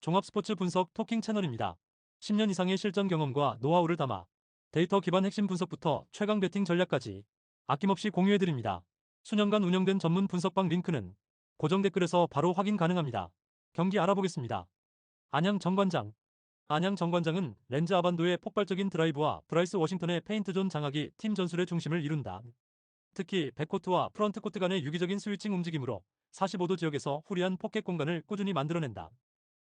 종합 스포츠 분석 토킹 채널입니다. 10년 이상의 실전 경험과 노하우를 담아 데이터 기반 핵심 분석부터 최강 배팅 전략까지 아낌없이 공유해드립니다. 수년간 운영된 전문 분석방 링크는 고정 댓글에서 바로 확인 가능합니다. 경기 알아보겠습니다. 안양 정관장. 안양 정관장은 렌즈 아반도의 폭발적인 드라이브와 브라이스 워싱턴의 페인트존 장악이 팀 전술의 중심을 이룬다. 특히 백코트와 프런트코트 간의 유기적인 스위칭 움직임으로 45도 지역에서 후리한 포켓 공간을 꾸준히 만들어낸다.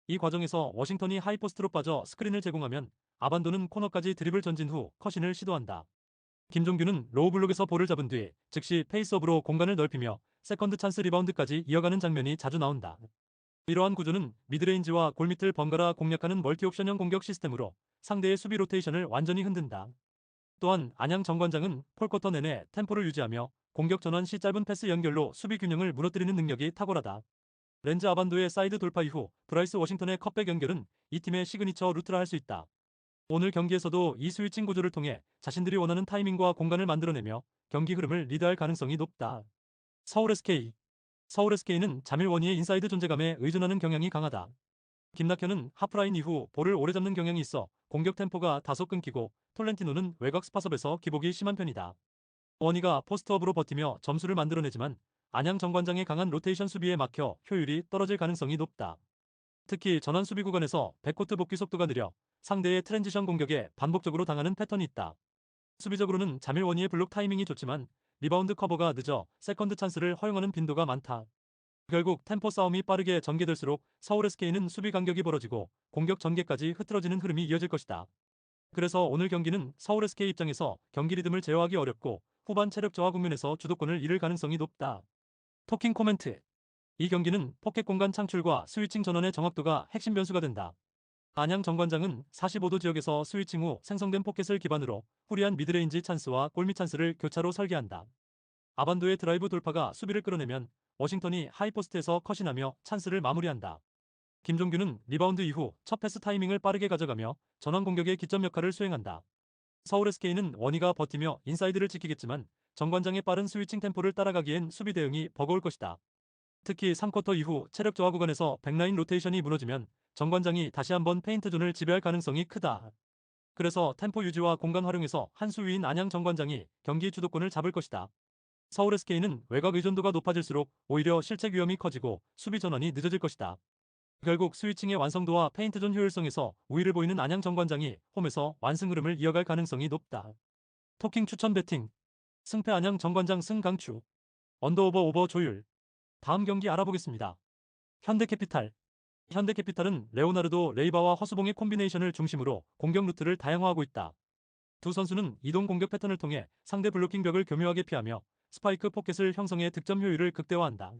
이 과정에서 워싱턴이 하이포스트로 빠져 스크린을 제공하면 아반도는 코너까지 드리블 전진 후 컷인을 시도한다. 김종규는 로우 블록에서 볼을 잡은 뒤 즉시 페이스업으로 공간을 넓히며 세컨드 찬스 리바운드까지 이어가는 장면이 자주 나온다. 이러한 구조는 미드레인지와 골밑을 번갈아 공략하는 멀티옵션형 공격 시스템으로 상대의 수비 로테이션을 완전히 흔든다. 또한 안양 정관장은 폴쿼터 내내 템포를 유지하며 공격 전환 시 짧은 패스 연결로 수비 균형을 무너뜨리는 능력이 탁월하다. 렌즈 아반도의 사이드 돌파 이후 브라이스 워싱턴의 컵백 연결은 이 팀의 시그니처 루트라 할 수 있다. 오늘 경기에서도 이 스위칭 구조를 통해 자신들이 원하는 타이밍과 공간을 만들어내며 경기 흐름을 리드할 가능성이 높다. 서울 SK. 서울 SK는 자밀 원희의 인사이드 존재감에 의존하는 경향이 강하다. 김낙현은 하프라인 이후 볼을 오래 잡는 경향이 있어 공격 템포가 다소 끊기고 톨렌티노는 외곽 스팟업에서 기복이 심한 편이다. 원희가 포스트업으로 버티며 점수를 만들어내지만 안양 정관장의 강한 로테이션 수비에 막혀 효율이 떨어질 가능성이 높다. 특히 전환 수비 구간에서 백코트 복귀 속도가 느려 상대의 트랜지션 공격에 반복적으로 당하는 패턴이 있다. 수비적으로는 자밀 원희의 블록 타이밍이 좋지만 리바운드 커버가 늦어 세컨드 찬스를 허용하는 빈도가 많다. 결국 템포 싸움이 빠르게 전개될수록 서울 SK는 수비 간격이 벌어지고 공격 전개까지 흐트러지는 흐름이 이어질 것이다. 그래서 오늘 경기는 서울 SK 입장에서 경기 리듬을 제어하기 어렵고 후반 체력 저하 국면에서 주도권을 잃을 가능성이 높다. 토킹 코멘트. 이 경기는 포켓 공간 창출과 스위칭 전환의 정확도가 핵심 변수가 된다. 안양 정관장은 45도 지역에서 스위칭 후 생성된 포켓을 기반으로 후리한 미드레인지 찬스와 골밑 찬스를 교차로 설계한다. 아반도의 드라이브 돌파가 수비를 끌어내면 워싱턴이 하이포스트에서 컷인하며 찬스를 마무리한다. 김종규는 리바운드 이후 첫 패스 타이밍을 빠르게 가져가며 전환 공격의 기점 역할을 수행한다. 서울 SK는 원희가 버티며 인사이드를 지키겠지만 정관장의 빠른 스위칭 템포를 따라가기엔 수비 대응이 버거울 것이다. 특히 3쿼터 이후 체력 저하 구간에서 백라인 로테이션이 무너지면 정관장이 다시 한번 페인트 존을 지배할 가능성이 크다. 그래서 템포 유지와 공간 활용에서 한 수 위인 안양 정관장이 경기 주도권을 잡을 것이다. 서울 SK는 외곽 의존도가 높아질수록 오히려 실책 위험이 커지고 수비 전환이 늦어질 것이다. 결국 스위칭의 완성도와 페인트존 효율성에서 우위를 보이는 안양 정관장이 홈에서 완승 흐름을 이어갈 가능성이 높다. 토킹 추천 배팅. 승패 안양 정관장 승 강추. 언더오버 오버 조율. 다음 경기 알아보겠습니다. 현대캐피탈. 현대캐피탈은 레오나르도 레이바와 허수봉의 콤비네이션을 중심으로 공격 루트를 다양화하고 있다. 두 선수는 이동 공격 패턴을 통해 상대 블로킹 벽을 교묘하게 피하며 스파이크 포켓을 형성해 득점 효율을 극대화한다.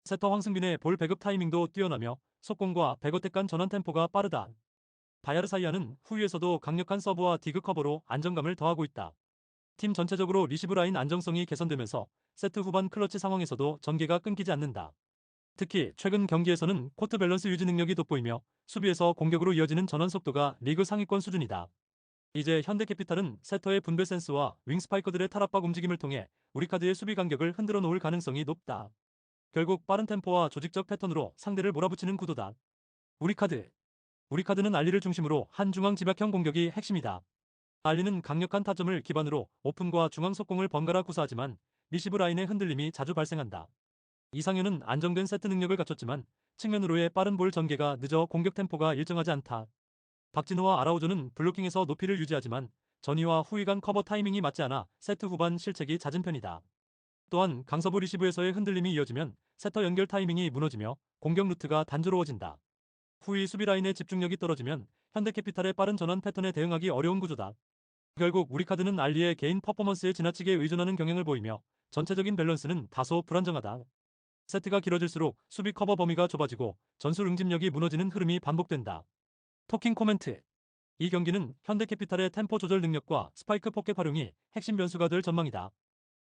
세터 황승빈의 볼 배급 타이밍도 뛰어나며 속공과 백어택 간 전환 템포가 빠르다. 바야르사이아는 후위에서도 강력한 서브와 디그 커버로 안정감을 더하고 있다. 팀 전체적으로 리시브 라인 안정성이 개선되면서 세트 후반 클러치 상황에서도 전개가 끊기지 않는다. 특히 최근 경기에서는 코트 밸런스 유지 능력이 돋보이며 수비에서 공격으로 이어지는 전환 속도가 리그 상위권 수준이다. 이제 현대캐피탈은 세터의 분배 센스와 윙스파이커들의 탈압박 움직임을 통해 우리카드의 수비 간격을 흔들어 놓을 가능성이 높다. 결국 빠른 템포와 조직적 패턴으로 상대를 몰아붙이는 구도다. 우리카드. 우리카드는 알리를 중심으로 한 중앙 집약형 공격이 핵심이다. 알리는 강력한 타점을 기반으로 오픈과 중앙 속공을 번갈아 구사하지만 리시브 라인의 흔들림이 자주 발생한다. 이상현은 안정된 세트 능력을 갖췄지만 측면으로의 빠른 볼 전개가 늦어 공격 템포가 일정하지 않다. 박진호와 아라우조는 블로킹에서 높이를 유지하지만 전위와 후위 간 커버 타이밍이 맞지 않아 세트 후반 실책이 잦은 편이다. 또한 강서부 리시브에서의 흔들림이 이어지면 세터 연결 타이밍이 무너지며 공격 루트가 단조로워진다. 후위 수비 라인의 집중력이 떨어지면 현대캐피탈의 빠른 전환 패턴에 대응하기 어려운 구조다. 결국 우리카드는 알리의 개인 퍼포먼스에 지나치게 의존하는 경향을 보이며 전체적인 밸런스는 다소 불안정하다. 세트가 길어질수록 수비 커버 범위가 좁아지고 전술 응집력이 무너지는 흐름이 반복된다. 토킹 코멘트. 이 경기는 현대캐피탈의 템포 조절 능력과 스파이크 포켓 활용이 핵심 변수가 될 전망이다.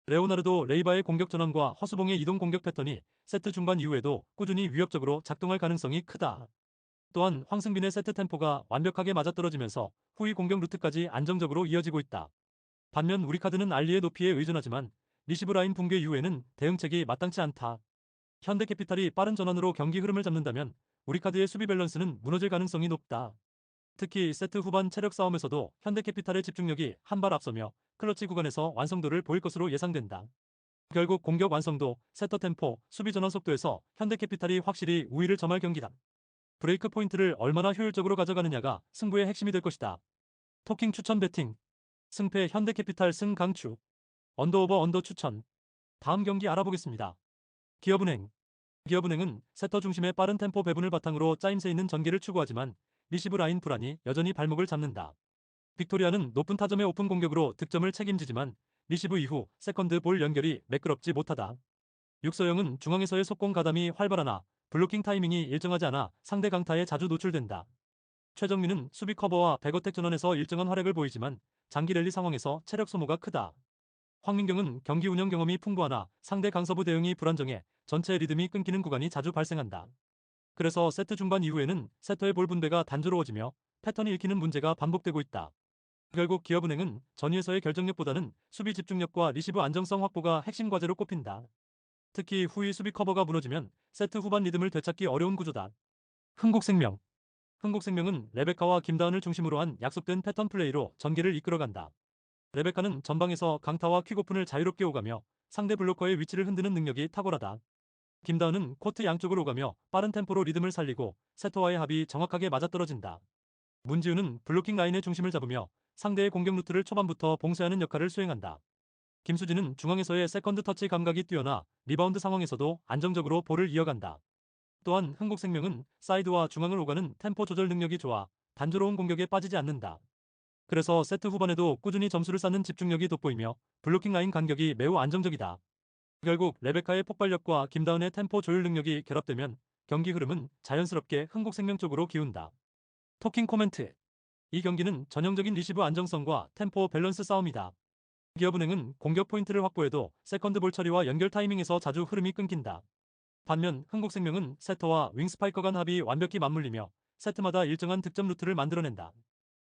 레오나르도 레이바의 공격 전환과 허수봉의 이동 공격 패턴이 세트 중반 이후에도 꾸준히 위협적으로 작동할 가능성이 크다. 또한 황승빈의 세트 템포가 완벽하게 맞아떨어지면서 후위 공격 루트까지 안정적으로 이어지고 있다. 반면 우리카드는 알리의 높이에 의존하지만 리시브 라인 붕괴 이후에는 대응책이 마땅치 않다. 현대캐피탈이 빠른 전환으로 경기 흐름을 잡는다면 우리카드의 수비 밸런스는 무너질 가능성이 높다. 특히 세트 후반 체력 싸움에서도 현대캐피탈의 집중력이 한 발 앞서며 클러치 구간에서 완성도를 보일 것으로 예상된다. 결국 공격 완성도, 세터 템포, 수비 전환 속도에서 현대캐피탈이 확실히 우위를 점할 경기다. 브레이크 포인트를 얼마나 효율적으로 가져가느냐가 승부의 핵심이 될 것이다. 토킹 추천 배팅. 승패 현대캐피탈 승 강추. 언더오버 언더 추천. 다음 경기 알아보겠습니다. 기업은행. 기업은행은 세터 중심의 빠른 템포 배분을 바탕으로 짜임새 있는 전개를 추구하지만 리시브 라인 불안이 여전히 발목을 잡는다. 빅토리아는 높은 타점의 오픈 공격으로 득점을 책임지지만 리시브 이후 세컨드 볼 연결이 매끄럽지 못하다. 육서영은 중앙에서의 속공 가담이 활발하나 블로킹 타이밍이 일정하지 않아 상대 강타에 자주 노출된다. 최정민은 수비 커버와 백어택 전환에서 일정한 활약을 보이지만 장기 랠리 상황에서 체력 소모가 크다. 황민경은 경기 운영 경험이 풍부하나 상대 강서부 대응이 불안정해 전체 리듬이 끊기는 구간이 자주 발생한다. 그래서 세트 중반 이후에는 세터의 볼 분배가 단조로워지며 패턴이 읽히는 문제가 반복되고 있다. 결국 기업은행은 전위에서의 결정력보다는 수비 집중력과 리시브 안정성 확보가 핵심 과제로 꼽힌다. 특히 후위 수비 커버가 무너지면 세트 후반 리듬을 되찾기 어려운 구조다. 흥국생명. 흥국생명은 레베카와 김다은을 중심으로 한 약속된 패턴 플레이로 전개를 이끌어간다. 레베카는 전방에서 강타와 퀵오픈을 자유롭게 오가며 상대 블로커의 위치를 흔드는 능력이 탁월하다. 김다은은 코트 양쪽을 오가며 빠른 템포로 리듬을 살리고 세터와의 합이 정확하게 맞아떨어진다. 문지우는 블로킹 라인의 중심을 잡으며 상대의 공격 루트를 초반부터 봉쇄하는 역할을 수행한다. 김수진은 중앙에서의 세컨드 터치 감각이 뛰어나 리바운드 상황에서도 안정적으로 볼을 이어간다. 또한 흥국생명은 사이드와 중앙을 오가는 템포 조절 능력이 좋아 단조로운 공격에 빠지지 않는다. 그래서 세트 후반에도 꾸준히 점수를 쌓는 집중력이 돋보이며 블로킹 라인 간격이 매우 안정적이다. 결국 레베카의 폭발력과 김다은의 템포 조율 능력이 결합되면 경기 흐름은 자연스럽게 흥국생명 쪽으로 기운다. 토킹 코멘트. 이 경기는 전형적인 리시브 안정성과 템포 밸런스 싸움이다. 기업은행은 공격 포인트를 확보해도 세컨드 볼 처리와 연결 타이밍에서 자주 흐름이 끊긴다. 반면 흥국생명은 세터와 윙스파이커 간 합이 완벽히 맞물리며 세트마다 일정한 득점 루트를 만들어낸다.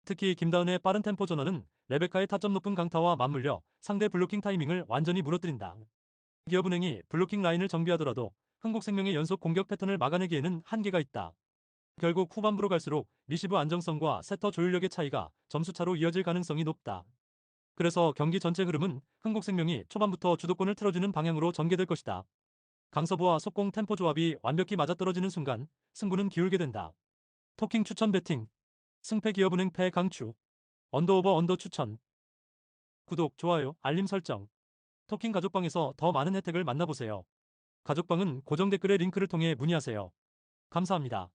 특히 김다은의 빠른 템포 전환은 레베카의 타점 높은 강타와 맞물려 상대 블로킹 타이밍을 완전히 무너뜨린다. 기업은행이 블로킹 라인을 정비하더라도 흥국생명의 연속 공격 패턴을 막아내기에는 한계가 있다. 결국 후반부로 갈수록 리시브 안정성과 세터 조율력의 차이가 점수차로 이어질 가능성이 높다. 그래서 경기 전체 흐름은 흥국생명이 초반부터 주도권을 틀어주는 방향으로 전개될 것이다. 강서부와 속공 템포 조합이 완벽히 맞아떨어지는 순간 승부는 기울게 된다. 토킹 추천 배팅. 승패 기업은행 패 강추. 언더오버 언더 추천. 구독, 좋아요, 알림 설정. 토킹 가족방에서 더 많은 혜택을 만나보세요. 가족방은 고정 댓글의 링크를 통해 문의하세요. 감사합니다.